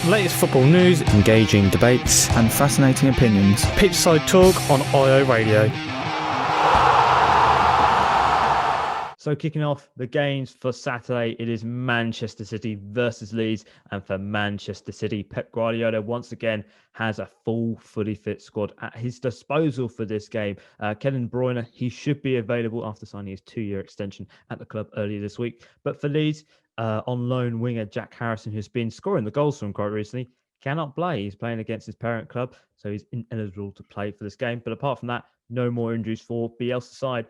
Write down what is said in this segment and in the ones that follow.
Latest football news, engaging debates, and fascinating opinions. Pitchside talk on IO Radio. So kicking off the games for Saturday, it is Manchester City versus Leeds. And for Manchester City, Pep Guardiola once again has a full, fully fit squad at his disposal for this game. Kevin De Bruyne, he should be available after signing his 2-year extension at the club earlier this week. But for Leeds, on loan winger Jack Harrison, who's been scoring the goals for him quite recently, cannot play. He's playing against his parent club, so he's ineligible to play for this game. But apart from that, no more injuries for Bielsa's side.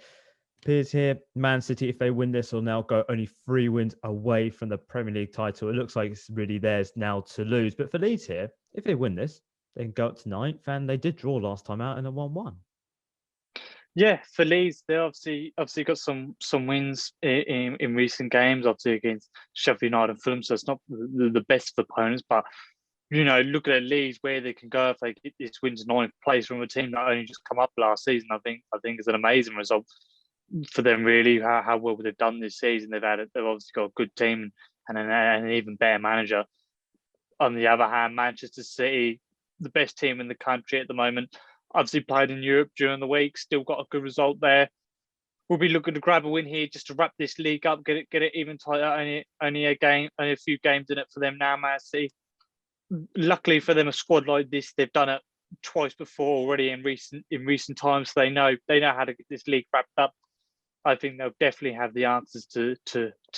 Piers here, Man City, if they win this, will now go only 3 wins away from the Premier League title. It looks like it's really theirs now to lose. But for Leeds here, if they win this, they can go up to 9th, and they did draw last time out in a 1-1. Yeah, for Leeds, they obviously got some wins in recent games, obviously against Sheffield United and Fulham, so it's not the best of opponents, but look at Leeds, where they can go if they get this win to 9th place from a team that only just come up last season. I think it's an amazing result for them, really. How well they've done this season. They've obviously got a good team and an even better manager. On the other hand, Manchester City, the best team in the country at the moment, obviously played in Europe during the week, still got a good result there. We'll be looking to grab a win here just to wrap this league up, get it even tighter. Only a few games in it for them now, Man City. Luckily for them, a squad like this, they've done it twice before already in recent times. So they know how to get this league wrapped up. I think they'll definitely have the answers to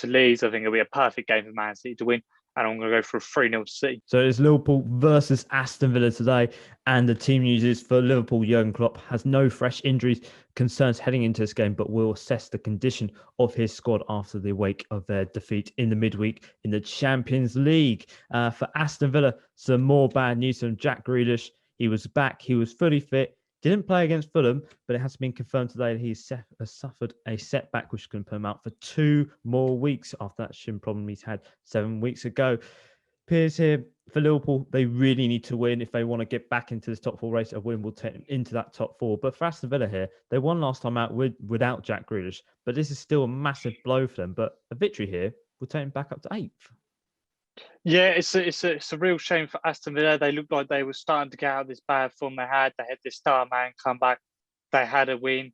Leeds. I think it'll be a perfect game for Man City to win. And I'm going to go for a 3-0 to City. So it's Liverpool versus Aston Villa today. And the team news is for Liverpool, Jurgen Klopp has no fresh injuries concerns heading into this game, but will assess the condition of his squad after the wake of their defeat in the midweek in the Champions League. For Aston Villa, some more bad news from Jack Grealish. He was back. He was fully fit. Didn't play against Fulham, but it has been confirmed today that he's suffered a setback, which can put him out for 2 more weeks after that shin problem he's had 7 weeks ago. Piers here for Liverpool. They really need to win if they want to get back into this top 4 race. A win will take them into that top 4. But for Aston Villa here, they won last time out without Jack Grealish, but this is still a massive blow for them. But a victory here will take them back up to 8th. Yeah, it's a real shame for Aston Villa. They looked like they were starting to get out of this bad form they had. They had this star man come back. They had a win,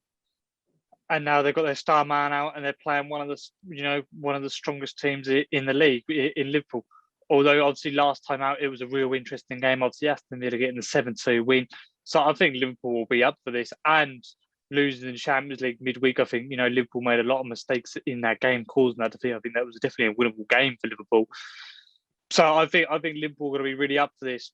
and now they've got their star man out, and they're playing one of the strongest teams in the league in Liverpool. Although obviously last time out it was a real interesting game. Obviously Aston Villa getting the 7-2 win, so I think Liverpool will be up for this. And losing in the Champions League midweek, I think Liverpool made a lot of mistakes in that game, causing that defeat. I think that was definitely a winnable game for Liverpool. So I think Liverpool are going to be really up for this.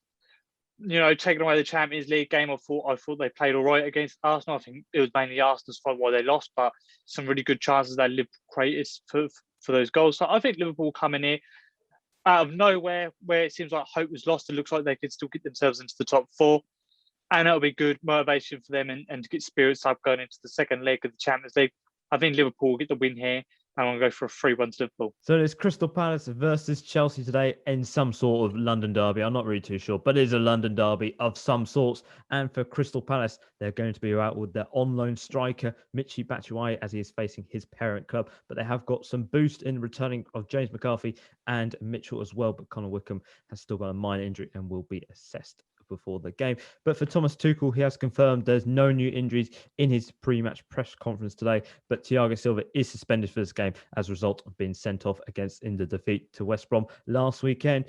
Taking away the Champions League game, I thought they played all right against Arsenal. I think it was mainly Arsenal's fault why they lost, but some really good chances that Liverpool created for those goals. So I think Liverpool coming here out of nowhere, where it seems like hope was lost. It looks like they could still get themselves into the top 4, and that'll be good motivation for them and to get spirits up going into the second leg of the Champions League. I think Liverpool will get the win here. I'm going to go for a 3-1 to Liverpool. So it's Crystal Palace versus Chelsea today in some sort of London derby. I'm not really too sure, but it is a London derby of some sorts. And for Crystal Palace, they're going to be out with their on-loan striker, Michy Batshuayi, as he is facing his parent club. But they have got some boost in returning of James McCarthy and Mitchell as well. But Connor Wickham has still got a minor injury and will be assessed before the game. But for Thomas Tuchel, he has confirmed there's no new injuries in his pre-match press conference today, but Thiago Silva is suspended for this game as a result of being sent off in the defeat to West Brom last weekend.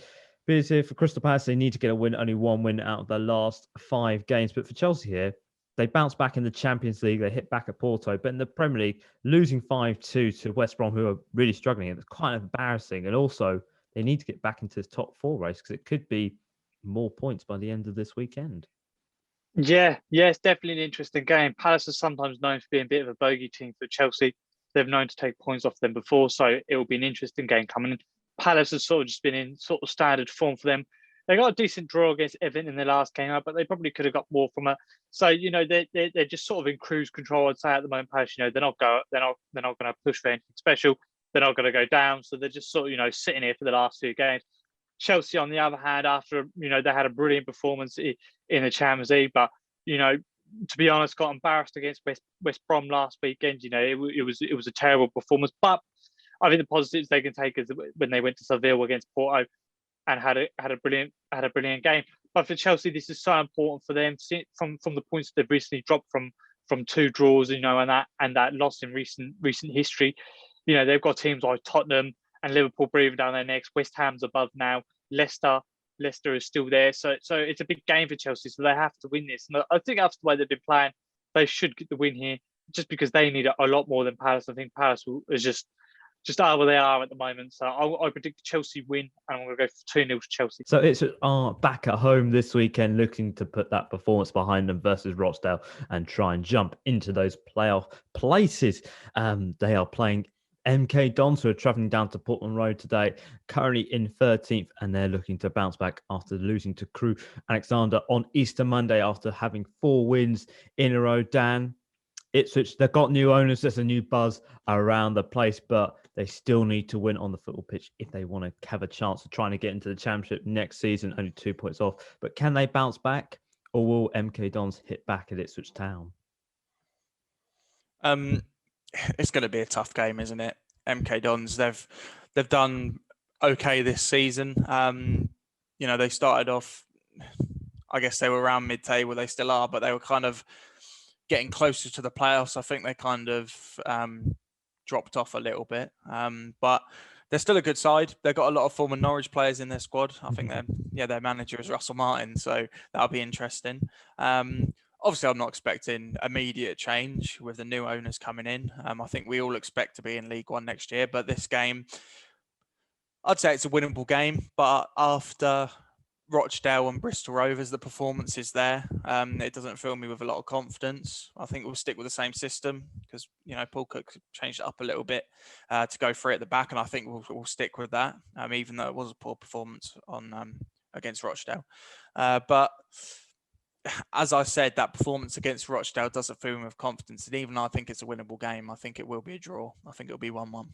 Piers here for Crystal Palace. They need to get a win, only 1 win out of their last 5 games. But for Chelsea here, they bounced back in the Champions League. They hit back at Porto, but in the Premier League, losing 5-2 to West Brom, who are really struggling. It's quite embarrassing. And also, they need to get back into the top 4 race because it could be more points by the end of this weekend. Yeah, it's definitely an interesting game. Palace is sometimes known for being a bit of a bogey team for Chelsea. They've known to take points off them before, so it will be an interesting game coming in. Palace has sort of just been in sort of standard form for them. They got a decent draw against Everton in the last game, but they probably could have got more from it. So they're just sort of in cruise control, I'd say, at the moment. Palace, they're not going to push for anything special. They're not going to go down, so they're just sort of sitting here for the last 2 games. Chelsea, on the other hand, after they had a brilliant performance in the Champions League, but to be honest, got embarrassed against West Brom last weekend. It was a terrible performance. But I think the positives they can take is when they went to Seville against Porto and had a brilliant game. But for Chelsea, this is so important for them from the points they've recently dropped from 2 draws, and that loss in recent history. They've got teams like Tottenham and Liverpool breathing down their necks. West Ham's above now. Leicester is still there. So it's a big game for Chelsea. So they have to win this. And I think after the way they've been playing, they should get the win here, just because they need a lot more than Palace. I think Palace is just are where they are at the moment. So I predict Chelsea win, and I'm going to go for 2-0 to Chelsea. So it's back at home this weekend, looking to put that performance behind them versus Rochdale and try and jump into those playoff places. They are playing MK Dons, who are travelling down to Portland Road today, currently in 13th, and they're looking to bounce back after losing to Crewe Alexander on Easter Monday after having 4 wins in a row. Dan, Ipswich, they've got new owners. There's a new buzz around the place, but they still need to win on the football pitch if they want to have a chance of trying to get into the Championship next season, only 2 points off. But can they bounce back, or will MK Dons hit back at Ipswich Town? It's going to be a tough game, isn't it? MK Dons, they've done okay this season. They started off, I guess they were around mid-table. They still are, but they were kind of getting closer to the playoffs. I think they kind of dropped off a little bit, but they're still a good side. They've got a lot of former Norwich players in their squad. I think their manager is Russell Martin, so that'll be interesting. Obviously, I'm not expecting immediate change with the new owners coming in. I think we all expect to be in League One next year, but this game, I'd say it's a winnable game. But after Rochdale and Bristol Rovers, the performance is there. It doesn't fill me with a lot of confidence. I think we'll stick with the same system because, Paul Cook changed it up a little bit to go free at the back, and I think we'll stick with that, even though it was a poor performance on against Rochdale. But as I said, that performance against Rochdale doesn't fill me with confidence. And even though I think it's a winnable game, I think it will be a draw. I think it'll be 1-1.